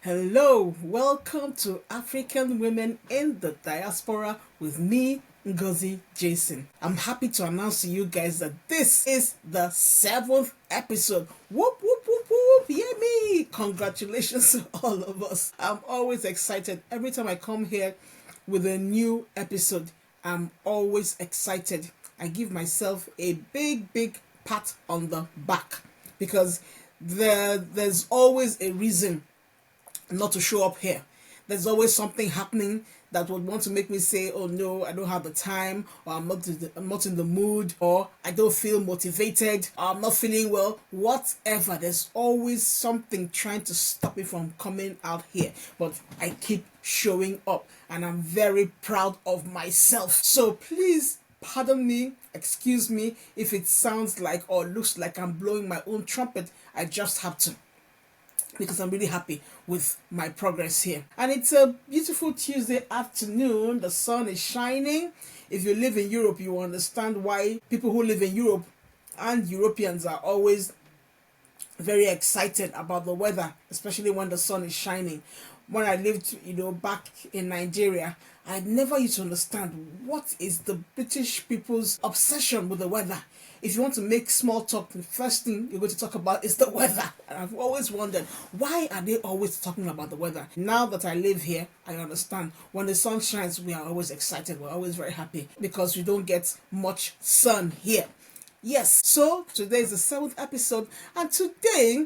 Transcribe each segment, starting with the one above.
Hello, welcome to African Women in the Diaspora with me, Ngozi Jason. I'm happy to announce to you guys that this is the 7th episode. Whoop, whoop, whoop, whoop, yeah me! Congratulations to all of us. I'm always excited every time I come here with a new episode. I'm always excited. I give myself a big pat on the back because there's always a reason not to show up here. There's always something happening that would want to make me say, oh no, I don't have the time, or I'm not in the mood, or I don't feel motivated, or I'm not feeling well, whatever. There's always something trying to stop me from coming out here. But I keep showing up and I'm very proud of myself. So please pardon me, excuse me if it sounds like or looks like I'm blowing my own trumpet. I just have to, because I'm really happy with my progress here. And it's a beautiful Tuesday afternoon. The sun is shining. If you live in Europe, you understand why people who live in Europe and Europeans are always very excited about the weather, especially when the sun is shining. When I lived, back in Nigeria, I never used to understand what is the British people's obsession with the weather. If you want to make small talk, the first thing you're going to talk about is the weather. And I've always wondered, why are they always talking about the weather? Now that I live here, I understand. When the sun shines, we are always excited. We're always very happy because we don't get much sun here. Yes, so today is the 7th episode, and today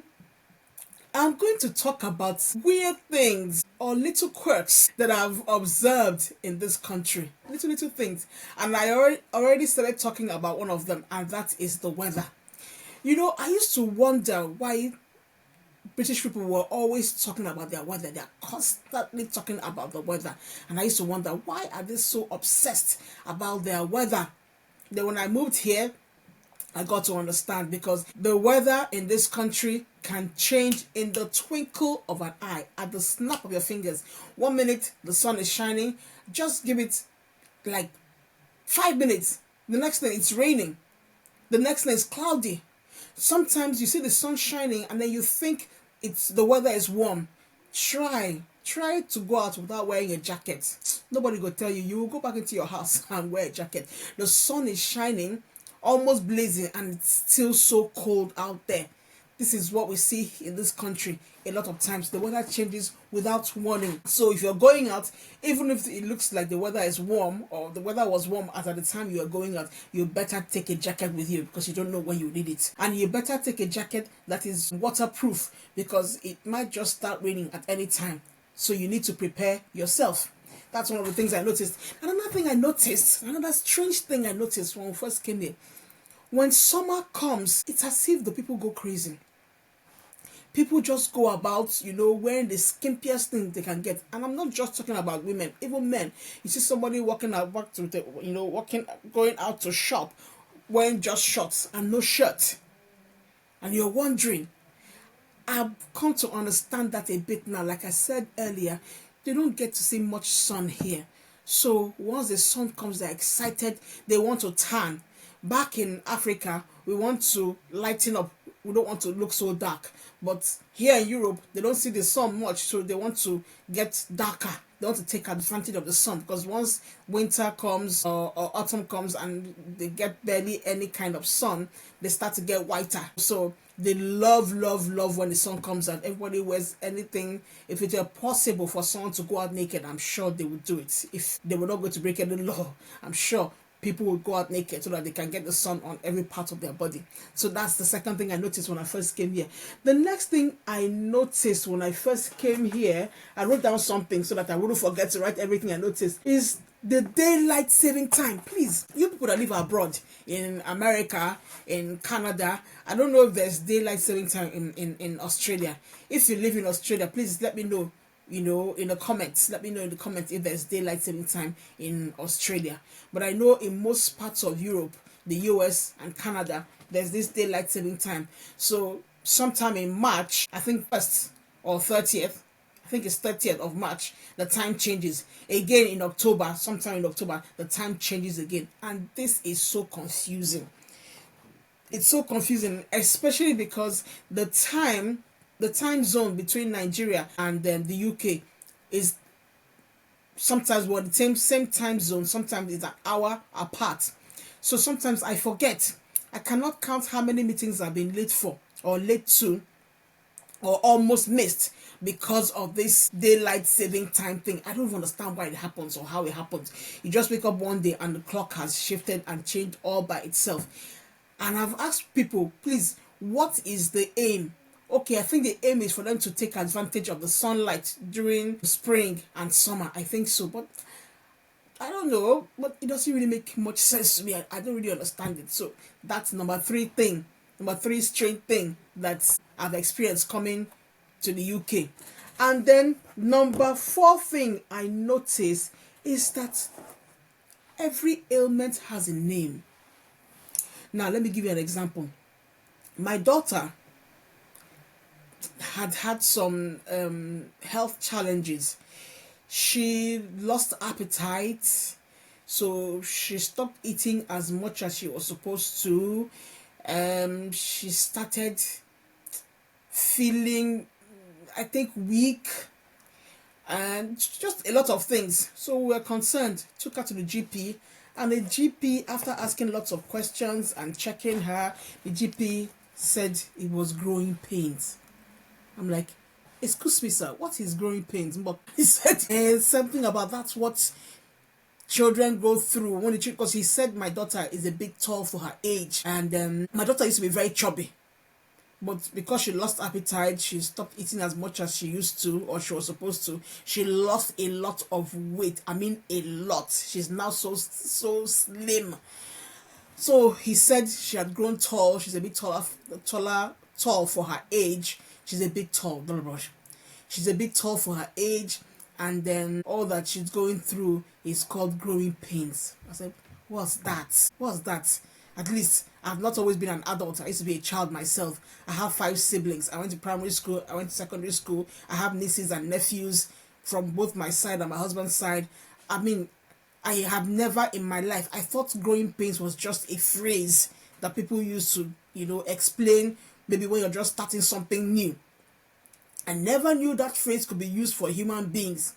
I'm going to talk about weird things or little quirks that I've observed in this country. Little things. And I already started talking about one of them, and that is the weather. I used to wonder why British people were always talking about their weather. They're constantly talking about the weather. And I used to wonder, why are they so obsessed about their weather? Then when I moved here, I got to understand, because the weather in this country can change in the twinkle of an eye, at the snap of your fingers. 1 minute the sun is shining, just give it like 5 minutes. The next thing it's raining. The next thing is cloudy. Sometimes you see the sun shining and then you think the weather is warm. Try to go out without wearing a jacket. Nobody will tell you. You will go back into your house and wear a jacket. The sun is shining, almost blazing, and it's still so cold out there. This is what we see in this country a lot of times. The weather changes without warning. So if you're going out, even if it looks like the weather is warm, or the weather was warm at the time you are going out, you better take a jacket with you, because you don't know when you need it. And you better take a jacket that is waterproof, because it might just start raining at any time. So you need to prepare yourself. That's one of the things I noticed. Another strange thing I noticed when we first came here. When summer comes, it's as if the people go crazy. People just go about, wearing the skimpiest thing they can get. And I'm not just talking about women, even men. You see somebody going out to shop, wearing just shorts and no shirt. And you're wondering, I've come to understand that a bit now. Like I said earlier, they don't get to see much sun here. So once the sun comes, they're excited. They want to tan. Back in Africa, we want to lighten up. We don't want to look so dark. But here in Europe, they don't see the sun much, so they want to get darker. They want to take advantage of the sun, because once winter comes or autumn comes and they get barely any kind of sun, they start to get whiter. So they love when the sun comes out. Everybody wears anything. If it were possible for someone to go out naked, I'm sure they would do it. If they were not going to break any law, I'm sure people would go out naked so that they can get the sun on every part of their body. So that's the second thing I noticed when I first came here. The next thing I noticed when I first came here, I wrote down something so that I wouldn't forget to write everything I noticed, is the daylight saving time. Please, you people that live abroad, in America, in Canada, I don't know if there's daylight saving time in Australia. If you live in Australia, please let me know. In the comments. Let me know in the comments if there's daylight saving time in Australia. But I know in most parts of Europe, the US and Canada, there's this daylight saving time. So sometime in March, I think 1st or 30th, I think it's 30th of March, the time changes. Again in October, sometime in October, the time changes again. And this is so confusing. It's so confusing, especially because the time The time zone between Nigeria and the UK is sometimes we're the same time zone, sometimes it's an hour apart. So sometimes I forget. I cannot count how many meetings I've been late for or late to or almost missed because of this daylight saving time thing. I don't even understand why it happens or how it happens. You just wake up one day and the clock has shifted and changed all by itself. And I've asked people, please, what is the aim? Okay, I think the aim is for them to take advantage of the sunlight during spring and summer. I think so, but I don't know. But it doesn't really make much sense to me. I don't really understand it. So that's number three strange thing that I've experienced coming to the UK. And then number 4 thing I noticed is that every ailment has a name. Now, let me give you an example. My daughter had some health challenges. She lost appetite, so she stopped eating as much as she was supposed to. She started feeling, I think, weak, and just a lot of things. So we were concerned, took her to the GP, and the GP, after asking lots of questions and checking her, the GP said it was growing pains. I'm like, excuse me, sir, what is growing pains? But he said something about that's what children go through when because he said my daughter is a bit tall for her age, and my daughter used to be very chubby, but because she lost appetite, she stopped eating as much as she used to or she was supposed to. She lost a lot of weight. I mean, a lot. She's now so slim. So he said she had grown tall. She's a bit tall for her age. She's a bit tall. She's a bit tall for her age, and then all that she's going through is called growing pains. I said, what's that? What's that? At least I've not always been an adult. I used to be a child myself. I have 5 siblings. I went to primary school. I went to secondary school. I have nieces and nephews from both my side and my husband's side. I mean, I have never in my life, I thought growing pains was just a phrase that people use to, explain maybe when you're just starting something new. I never knew that phrase could be used for human beings.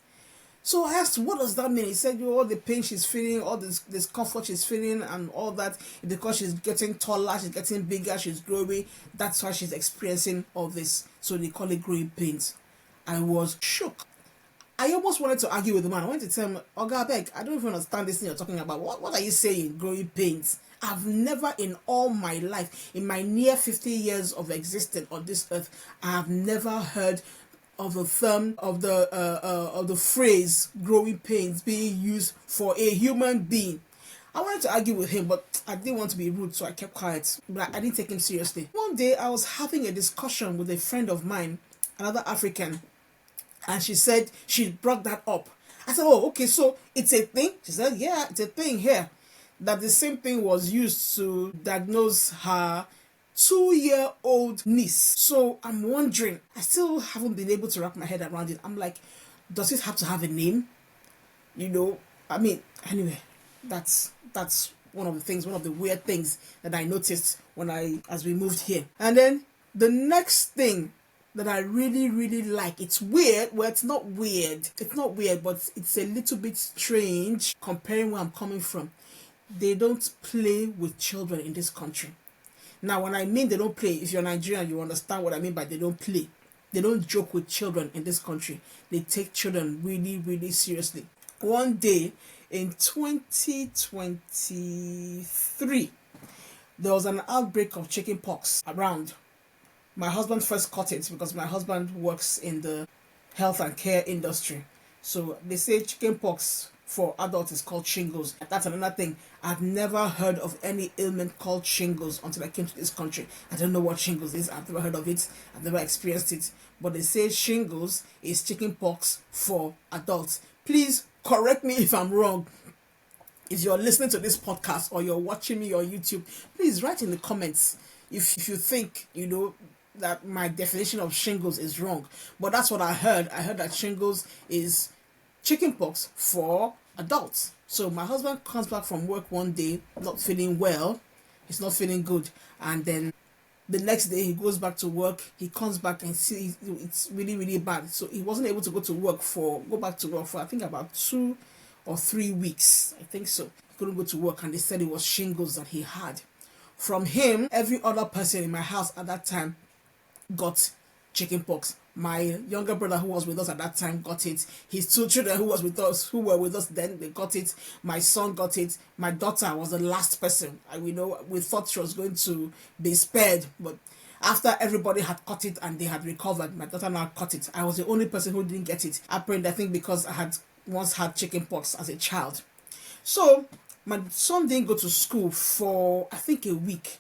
So I asked, what does that mean? He said, all the pain she's feeling, all this discomfort she's feeling, and all that, because she's getting taller, she's getting bigger, she's growing. That's why she's experiencing all this. So they call it growing pains. I was shook. I almost wanted to argue with the man. I wanted to tell him, Oga Beg, I don't even understand this thing you're talking about. What are you saying, growing pains? I've never in all my life, in my near 50 years of existence on this earth, I have never heard of the term of the phrase growing pains being used for a human being. I wanted to argue with him, but I didn't want to be rude, so I kept quiet. But I didn't take him seriously. One day I was having a discussion with a friend of mine, another African, and she said she brought that up. I said, oh, okay, so it's a thing? She said, yeah, it's a thing here. That the same thing was used to diagnose her 2-year-old niece. So I'm wondering, I still haven't been able to wrap my head around it. I'm like, does it have to have a name? I mean, anyway, that's one of the weird things that I noticed as we moved here. And then the next thing that I really, really like, it's weird. Well, it's not weird, but it's a little bit strange comparing where I'm coming from. They don't play with children in this country. Now, when I mean they don't play, if you're Nigerian, you understand what I mean by they don't play. They don't joke with children in this country. They take children really, really seriously. One day in 2023, there was an outbreak of chickenpox around. My husband first caught it because my husband works in the health and care industry. So they say chickenpox for adults is called shingles. That's another thing. I've never heard of any ailment called shingles until I came to this country. I don't know what shingles is. I've never heard of it. I've never experienced it. But they say shingles is chickenpox for adults. Please correct me if I'm wrong. If you're listening to this podcast or you're watching me on YouTube, please write in the comments if you think, that my definition of shingles is wrong. But that's what I heard. I heard that shingles is chickenpox for adults. So my husband comes back from work one day not feeling well. He's not feeling good, and then The next day he goes back to work, he comes back and sees it's really, really bad. So he wasn't able to go back to work for I think about 2 or 3 weeks. I think so. He couldn't go to work, and they said it was shingles that he had. From him, every other person in my house at that time got chickenpox. My younger brother who was with us at that time got it. His 2 children who were with us then, they got it. My son got it. My daughter was the last person. We thought she was going to be spared, but after everybody had caught it and they had recovered, my daughter now caught it. I was the only person who didn't get it. Apparently, I think because I had once had chickenpox as a child. So my son didn't go to school for I think a week.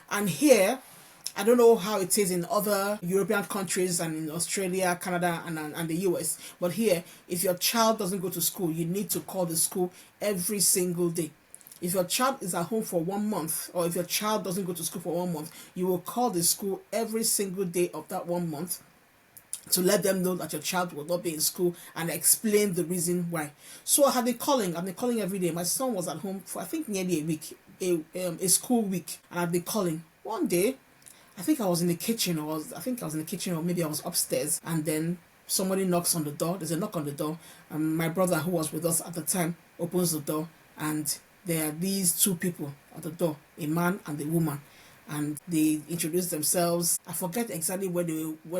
And here, I don't know how it is in other European countries and in Australia, Canada, and the US. But here, if your child doesn't go to school, you need to call the school every single day. If your child is at home for 1 month, or if your child doesn't go to school for 1 month, you will call the school every single day of that 1 month to let them know that your child will not be in school and explain the reason why. So I've been calling every day. My son was at home for I think nearly a week, a school week, and I've been calling. One day, I think I was in the kitchen, or maybe I was upstairs, and then somebody knocks on the door. There's a knock on the door, and my brother, who was with us at the time, opens the door, and there are these 2 people at the door, a man and a woman, and they introduced themselves. I forget exactly where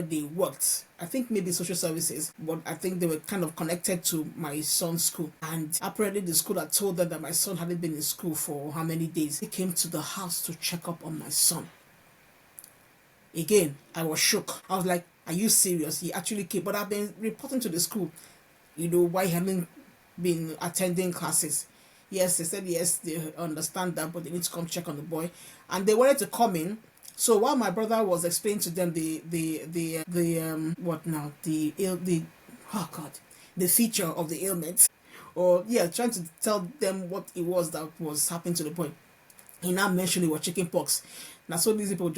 they worked. I think maybe social services, but I think they were kind of connected to my son's school. And apparently the school had told them that my son hadn't been in school for how many days. They came to the house to check up on my son. Again, I was shook. I was like, are you serious? He actually came. But I've been reporting to the school, why he hadn't been attending classes. Yes, they said yes, they understand that, but they need to come check on the boy. And they wanted to come in. So while my brother was explaining to them the feature of the ailment, trying to tell them what it was that was happening to the boy, he now mentioned it was chickenpox. Now, so these people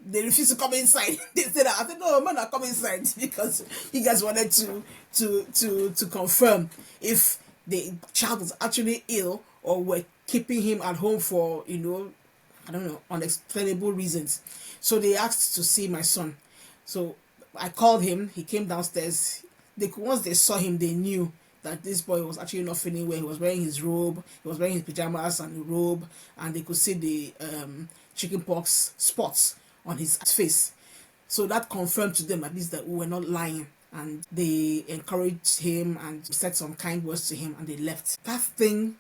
they refused to come inside. They said that. I said, no, man, not come inside, because you guys wanted to confirm if the child was actually ill or were keeping him at home for, I don't know, unexplainable reasons. So they asked to see my son. So I called him. He came downstairs. Once they saw him, they knew that this boy was actually not feeling well. He was wearing his robe. He was wearing his pajamas and the robe, and they could see the chickenpox spots on his face. So that confirmed to them at least that we were not lying. And they encouraged him and said some kind words to him, and they left. That thing,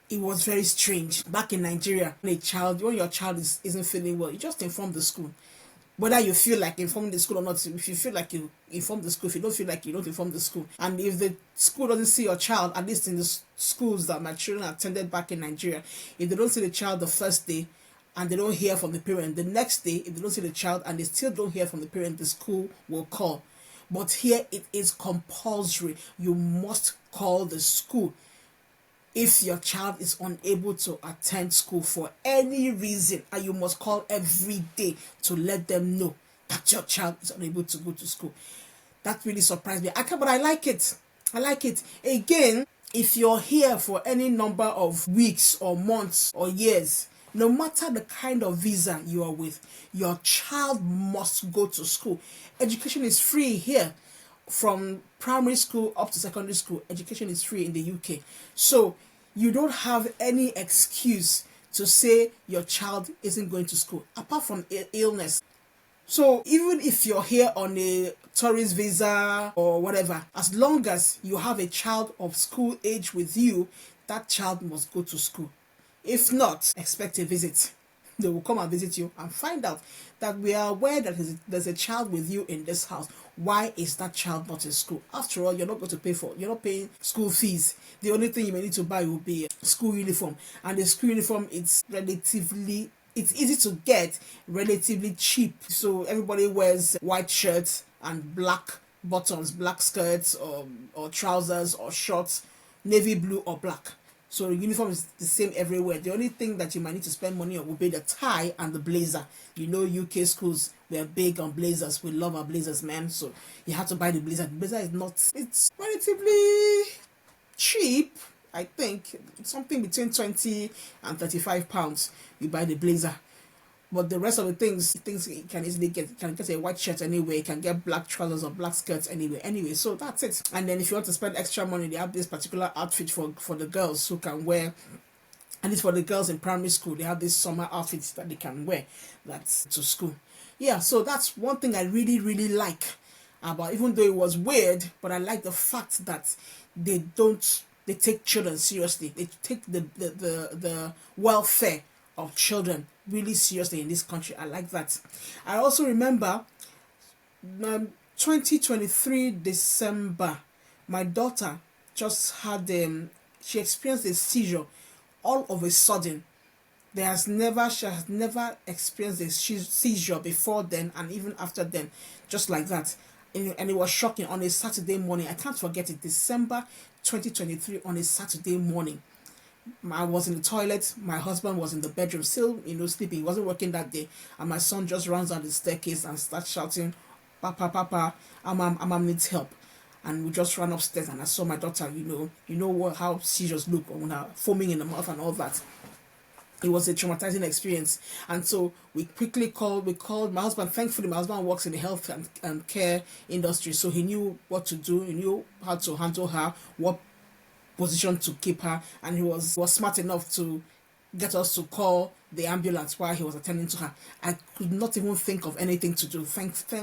it was very strange. Back in Nigeria, when your child isn't feeling well, you just inform the school. Whether you feel like informing the school or not, if you feel like you inform the school, if you don't feel like you don't inform the school. And if the school doesn't see your child, at least in the schools that my children attended back in Nigeria, if they don't see the child the first day and they don't hear from the parent, the next day, if they don't see the child and they still don't hear from the parent, the school will call. But here it is compulsory. You must call the school if your child is unable to attend school for any reason, and you must call every day to let them know that your child is unable to go to school. That really surprised me. But I like it. Again, if you're here for any number of weeks or months or years, no matter the kind of visa you are with, your child must go to school. Education is free here. From primary school up to secondary school, education is free in the UK. So you don't have any excuse to say your child isn't going to school, apart from illness. So even if you're here on a tourist visa or whatever, as long as you have a child of school age with you, that child must go to school. If not, expect a visit. They will come and visit you and find out that we are aware that there's a child with you in this house. Why is that child not in school? After all, you're not paying school fees. The only thing you may need to buy will be a school uniform. And the school uniform, it's easy to get, relatively cheap. So everybody wears white shirts and black bottoms, black skirts or trousers or shorts, navy blue or black. So the uniform is the same everywhere. The only thing that you might need to spend money on will be the tie and the blazer. UK schools, we're big on blazers. We love our blazers, man. So you have to buy the blazer. The blazer it's relatively cheap. I think it's something between 20 and 35 pounds. You buy the blazer. But the rest of the things you can easily get. You can get a white shirt anyway. You can get black trousers or black skirts anyway. Anyway, so that's it. And then if you want to spend extra money, they have this particular outfit for the girls who can wear. And it's for the girls in primary school. They have these summer outfits that they can wear. That's to school. Yeah, so that's one thing I really, really like about, even though it was weird, but I like the fact that they take children seriously. They take the welfare of children really seriously in this country. I like that. I also remember 2023 December, my daughter just had she experienced a seizure all of a sudden. She has never experienced a seizure before then, and even after then, just like that. And it was shocking. On a Saturday morning, I can't forget it, December 2023, on a Saturday morning. I was in the toilet, my husband was in the bedroom still, sleeping. He wasn't working that day, and my son just runs down the staircase and starts shouting, "Papa, Papa, Mama needs help." And we just ran upstairs, and I saw my daughter, how seizures look when her foaming in the mouth and all that. It was a traumatizing experience. And so we called my husband. Thankfully, my husband works in the health and care industry, so he knew what to do. He knew how to handle her, what position to keep her, and he was smart enough to get us to call the ambulance while he was attending to her. I could not even think of anything to do.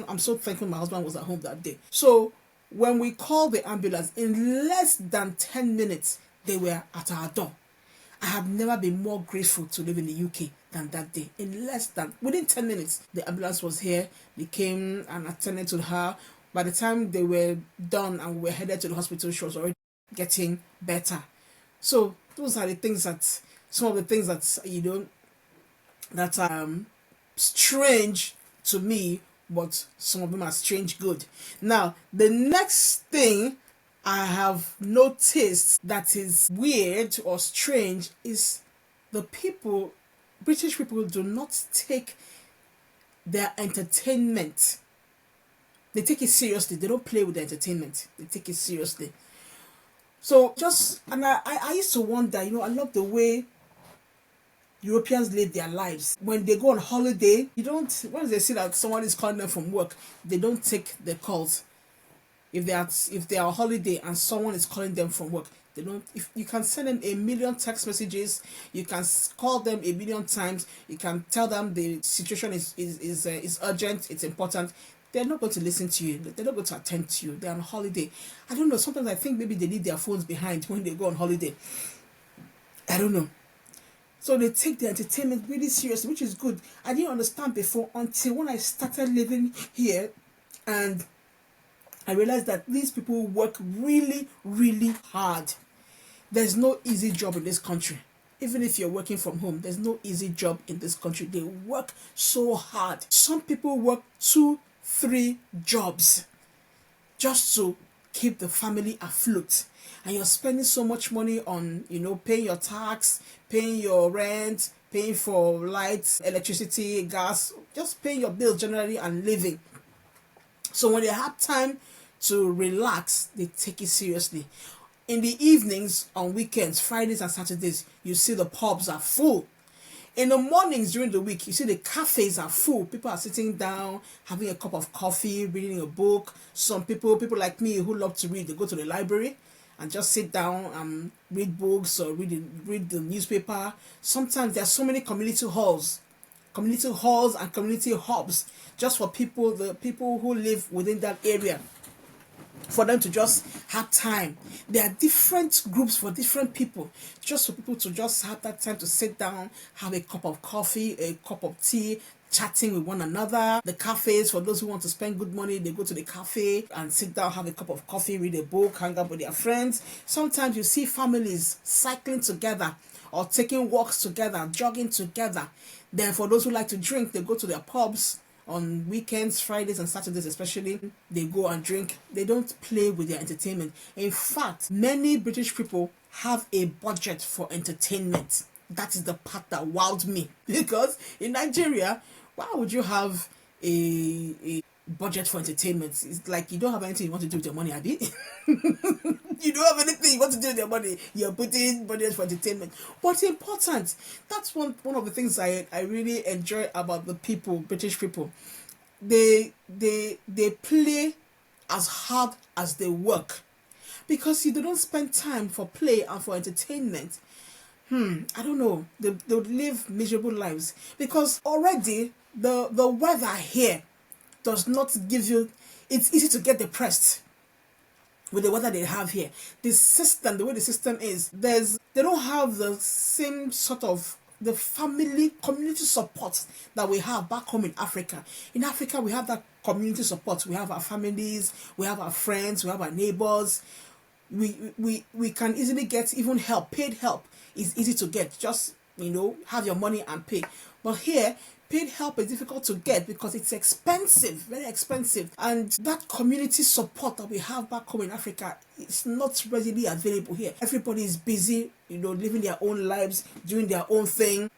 I'm so thankful my husband was at home that day. So when we called the ambulance, in less than 10 minutes, they were at our door. I have never been more grateful to live in the UK than that day. Within 10 minutes, the ambulance was here. They came and attended to her. By the time they were done and we were headed to the hospital, she was already getting better. So those are the things some of the things that are strange to me, but some of them are strange good. Now, the next thing I have noticed that is weird or strange is British people do not take their entertainment. They take it seriously. They don't play with the entertainment. They take it seriously. So I used to wonder, I love the way Europeans live their lives. When they go on holiday, once they see that someone is calling them from work, they don't take the calls. If they are on holiday and someone is calling them from work, they don't. If you can send them a million text messages, you can call them a million times, you can tell them the situation is urgent, it's important. They're not going to listen to you. They're not going to attend to you. They're on holiday. I don't know. Sometimes I think maybe they leave their phones behind when they go on holiday. I don't know. So they take their entertainment really seriously, which is good. I didn't understand before until when I started living here, and I realized that these people work really, really hard. There's no easy job in this country. Even if you're working from home, there's no easy job in this country. They work so hard. Some people work 2-3 jobs just to keep the family afloat. And you're spending so much money on, paying your tax, paying your rent, paying for lights, electricity, gas, just paying your bills generally and living. So when they have time to relax, they take it seriously. In the evenings, on weekends, Fridays and Saturdays, you see the pubs are full. In the mornings during the week, you see the cafes are full. People are sitting down, having a cup of coffee, reading a book. Some people like me who love to read, they go to the library and just sit down and read books or read the newspaper. Sometimes there are so many community halls and community hubs just for the people who live within that area, for them to just have time. There are different groups for different people, just for people to just have that time to sit down, have a cup of coffee, a cup of tea, chatting with one another. The cafes, for those who want to spend good money, they go to the cafe and sit down, have a cup of coffee, read a book, hang out with their friends. Sometimes you see families cycling together or taking walks together, jogging together. Then for those who like to drink, they go to their pubs on weekends, Fridays and Saturdays especially. They go and drink. They don't play with their entertainment. In fact, many British people have a budget for entertainment. That is the part that wowed me, because in Nigeria, why would you have a budget for entertainment. It's like you don't have anything you want to do with your money, Abby. You don't have anything you want to do with your money. You're putting budget for entertainment. But it's important. That's one of the things I really enjoy about the people, British people. They play as hard as they work. Because if they don't spend time for play and for entertainment, I don't know, they would live miserable lives. Because already the weather here does not give you, it's easy to get depressed with the weather they have here. The way the system is, they don't have the same sort of the family community support that we have back home in Africa. In Africa, we have that community support. We have our families, we have our friends, we have our neighbors. We can easily get even help. Paid help is easy to get. Just have your money and pay. But here, paid help is difficult to get because it's expensive, very expensive. And that community support that we have back home in Africa is not readily available here. Everybody is busy, living their own lives, doing their own thing.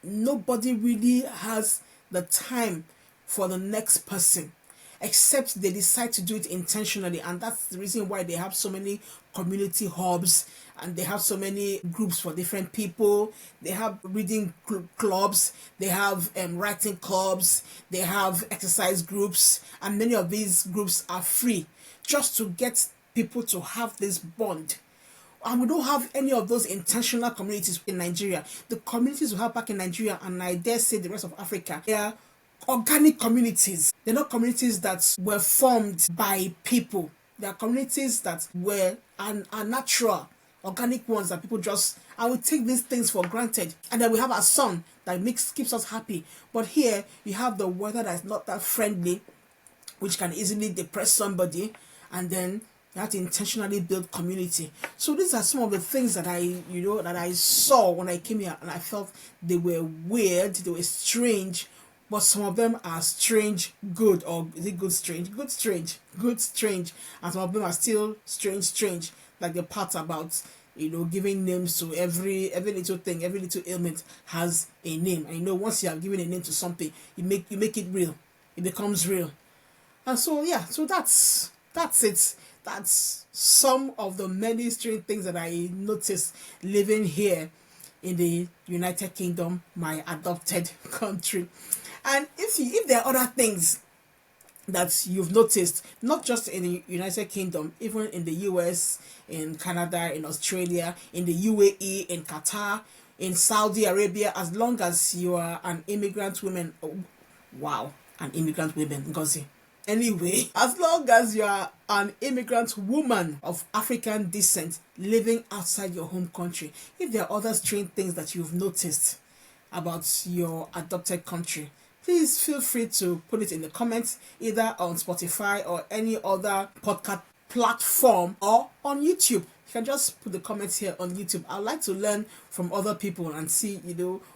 Nobody really has the time for the next person, except they decide to do it intentionally. And that's the reason why they have so many community hubs and they have so many groups for different people. They have reading clubs, they have writing clubs, they have exercise groups, and many of these groups are free just to get people to have this bond. And we don't have any of those intentional communities in Nigeria. The communities we have back in Nigeria, and I dare say the rest of Africa, they are organic communities. They're not communities that were formed by people. They are communities that are natural, organic ones that people just, and we take these things for granted. And then we have our sun that keeps us happy. But here, you have the weather that is not that friendly, which can easily depress somebody. And then you have to intentionally build community. So these are some of the things that I saw when I came here, and I felt they were weird, they were strange. But some of them are strange, good, or is it good, strange? Good, strange, good, strange. And some of them are still strange, like the part about, giving names to every little thing, every little ailment has a name. And once you have given a name to something, you make it real. It becomes real. And so, so that's it. That's some of the many strange things that I noticed living here in the United Kingdom, my adopted country. And if there are other things that you've noticed, not just in the United Kingdom, even in the US, in Canada, in Australia, in the UAE, in Qatar, in Saudi Arabia, as long as you are an immigrant woman, an immigrant woman, Ngozi. Anyway, as long as you are an immigrant woman of African descent living outside your home country, if there are other strange things that you've noticed about your adopted country, please feel free to put it in the comments, either on Spotify or any other podcast platform or on YouTube. You can just put the comments here on YouTube. I'd like to learn from other people and see,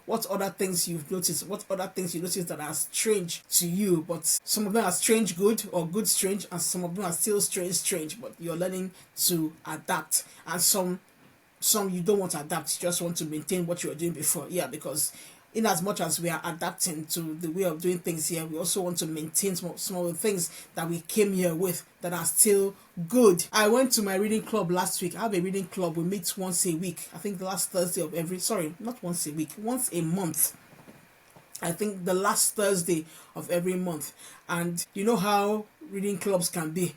what other things you've noticed, what other things you noticed that are strange to you. But some of them are strange good or good strange, and some of them are still strange, but you're learning to adapt. And some you don't want to adapt, you just want to maintain what you were doing before. Because in as much as we are adapting to the way of doing things here, we also want to maintain some of the things that we came here with that are still good. I went to my reading club last week. I have a reading club. We meet once a week. I think the last Thursday of not once a week, once a month. I think the last Thursday of every month. And you know how reading clubs can be.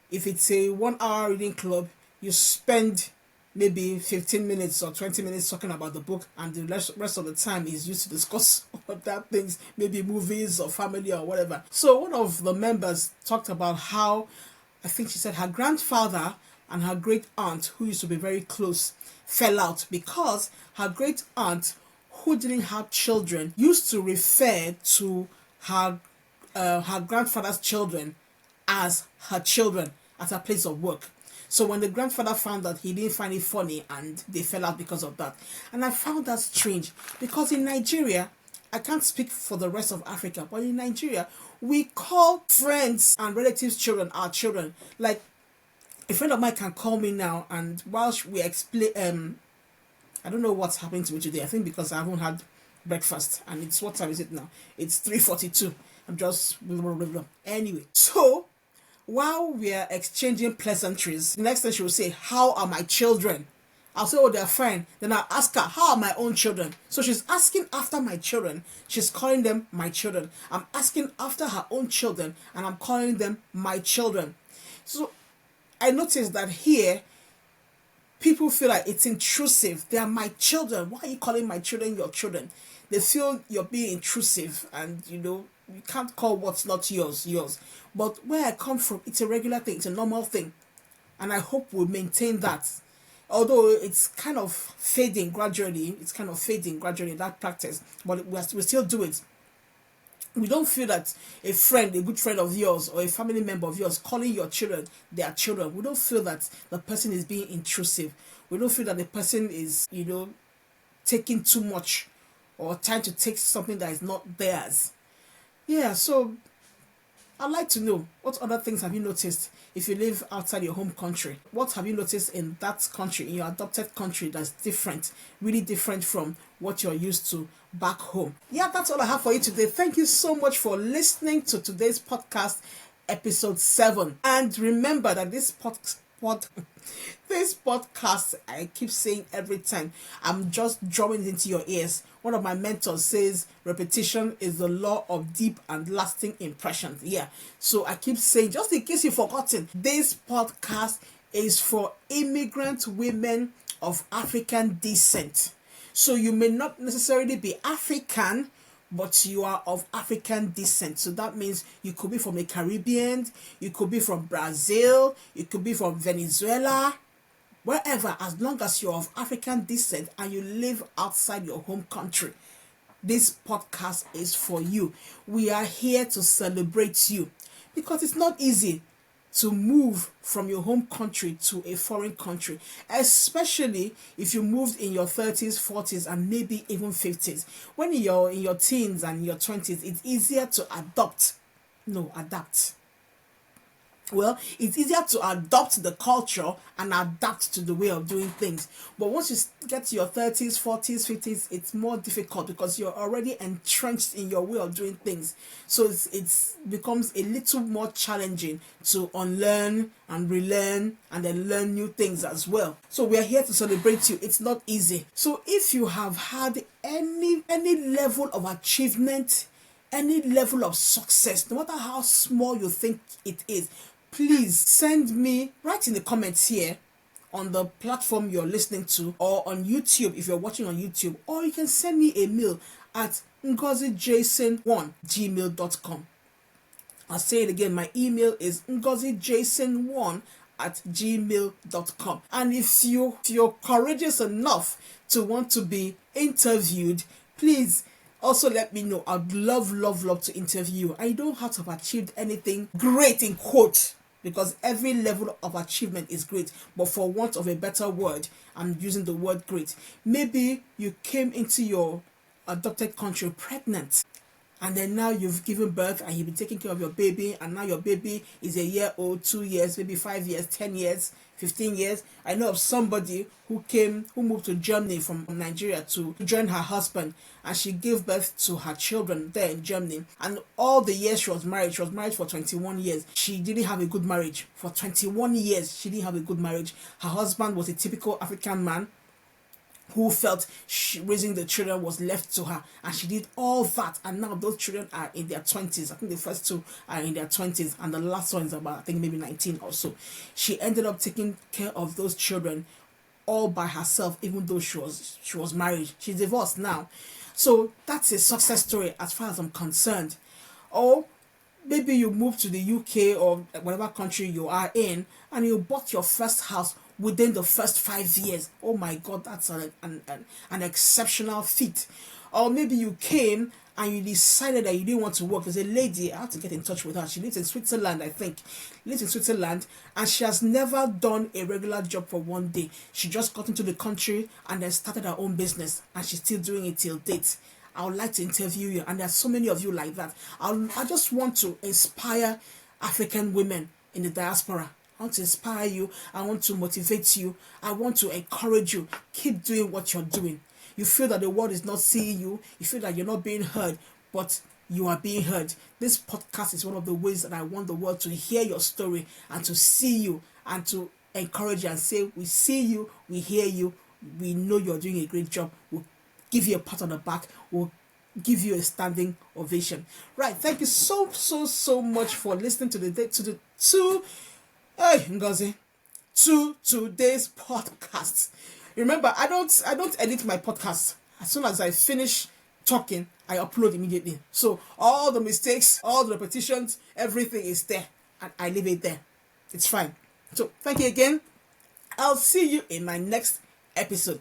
If it's a 1 hour reading club, you spend maybe 15 minutes or 20 minutes talking about the book, and the rest of the time is used to discuss other things, maybe movies or family or whatever. So one of the members talked about how, I think she said her grandfather and her great aunt, who used to be very close, fell out because her great aunt, who didn't have children, used to refer to her grandfather's children as her children at her place of work. So when the grandfather found out, he didn't find it funny, and they fell out because of that. And I found that strange, because in Nigeria, I can't speak for the rest of Africa, but in Nigeria, we call friends and relatives' children our children. Like, a friend of mine can call me now, and whilst we explain, I don't know what's happening to me today. I think because I haven't had breakfast, and it's, what time is it now? It's 3:42. I'm just blah, blah, blah, blah. Anyway, so while we are exchanging pleasantries, the next thing she will say, how are my children? I'll say, oh, they're fine. Then I'll ask her, how are my own children? So she's asking after my children. She's calling them my children. I'm asking after her own children, and I'm calling them my children. So I noticed that here, people feel like it's intrusive. They are my children. Why are you calling my children your children? They feel you're being intrusive, and you can't call what's not yours yours. But where I come from, it's a regular thing, it's a normal thing, and I hope we'll maintain that. Although it's kind of fading gradually, that practice, but we still do it. We don't feel that a good friend of yours, or a family member of yours calling your children their children, we don't feel that the person is being intrusive. We don't feel that the person is, taking too much, or trying to take something that is not theirs. Yeah, so I'd like to know, what other things have you noticed if you live outside your home country? What have you noticed in that country, in your adopted country, that's different, really different from what you're used to back home? Yeah, that's all I have for you today. Thank you so much for listening to today's podcast, episode 7. And remember that this podcast, I keep saying every time, I'm just drumming it into your ears. One of my mentors says repetition is the law of deep and lasting impressions. Yeah, so I keep saying, just in case you've forgotten, this podcast is for immigrant women of African descent. So you may not necessarily be African, but you are of African descent. So that means you could be from the Caribbean, you could be from Brazil, you could be from Venezuela, wherever, as long as you're of African descent and you live outside your home country. This podcast is for you. We are here to celebrate you, because it's not easy to move from your home country to a foreign country, especially if you moved in your 30s, 40s, and maybe even 50s. When you're in your teens and your 20s, it's easier to adapt. Well, it's easier to adopt the culture and adapt to the way of doing things. But once you get to your 30s, 40s, 50s, it's more difficult, because you're already entrenched in your way of doing things. So it becomes a little more challenging to unlearn and relearn and then learn new things as well. So we are here to celebrate you. It's not easy. So if you have had any level of achievement, any level of success, no matter how small you think it is, please send me, write in the comments here on the platform you're listening to, or on YouTube if you're watching on YouTube, or you can send me a mail at ngozijason1@gmail.com. I'll say it again, my email is ngozijason1@gmail.com. And if you're courageous enough to want to be interviewed, please also let me know. I'd love to interview you. I don't have to have achieved anything great in quote, because every level of achievement is great, but for want of a better word, I'm using the word great. Maybe you came into your adopted country pregnant, and then now you've given birth and you've been taking care of your baby, and now your baby is a year old, 2 years, maybe 5 years, 10 years, 15 years. I know of somebody who moved to Germany from Nigeria to join her husband, and she gave birth to her children there in Germany. And all the years she was married for 21 years. She didn't have a good marriage. For 21 years, she didn't have a good marriage. Her husband was a typical African man who felt raising the children was left to her, and she did all that, and now those children are in their 20s. I think the first two are in their 20s, and the last one is about, I think, maybe 19 or so. She ended up taking care of those children all by herself, even though she was married. She's divorced now. So that's a success story as far as I'm concerned. Or maybe you moved to the UK or whatever country you are in, and you bought your first house within the first 5 years. Oh my God, that's an exceptional feat. Or maybe you came and you decided that you didn't want to work. There's a lady, I had to get in touch with her. She lives in Switzerland, I think. And she has never done a regular job for one day. She just got into the country and then started her own business, and she's still doing it till date. I would like to interview you, and there's so many of you like that. I just want to inspire African women in the diaspora. I want to inspire you. I want to motivate you. I want to encourage you. Keep doing what you're doing. You feel that the world is not seeing you. You feel that you're not being heard. But you are being heard. This podcast is one of the ways that I want the world to hear your story and to see you and to encourage you and say, we see you, we hear you, we know you're doing a great job. We'll give you a pat on the back. We'll give you a standing ovation. Right. Thank you so much for listening to Ngozi, to today's podcast. Remember, I don't edit my podcast. As soon as I finish talking, I upload immediately. So all the mistakes, all the repetitions, everything is there, and I leave it there. It's fine. So thank you again. I'll see you in my next episode.